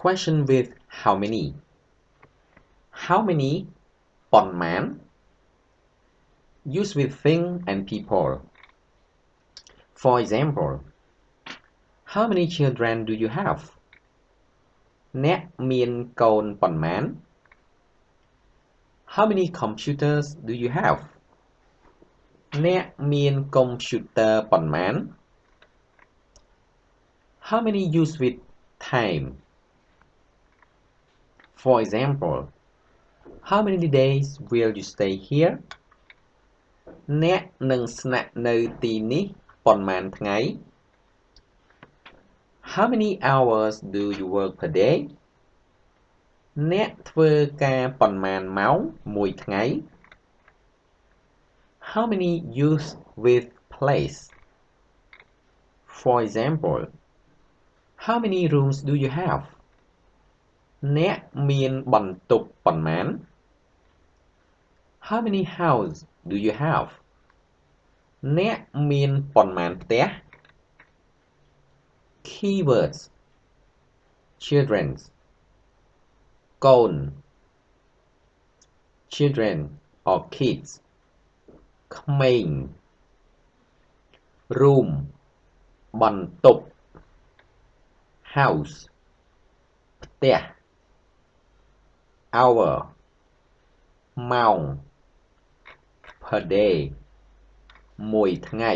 Question with how many? How many ប៉ុន្មាន Use with thing and people. For example, how many children do you have? អ្នកមានកូនប៉ុន្មាន How many computers do you have? អ្នកមានកុំព្យូទ័រប៉ុន្មាន How many use with time? For example, how many days will you stay here? អ្នកនឹងស្នាក់នៅទីនេះប៉ុន្មានថ្ងៃ How many hours do you work per day? អ្នកធ្វើការប៉ុន្មានម៉ោងមួយថ្ងៃ How many use with place? For example, how many rooms do you have? អ្នកមានបន្ទប់ប៉ុន្មាន How many house do you have? អ្នកមានប៉ុន្មានផ្ទះ Keywords: children, កូន children or kids, ក្មេង room បន្ទប់ house ផ្ទះ hour ម៉ោង per day មួយថ្ងៃ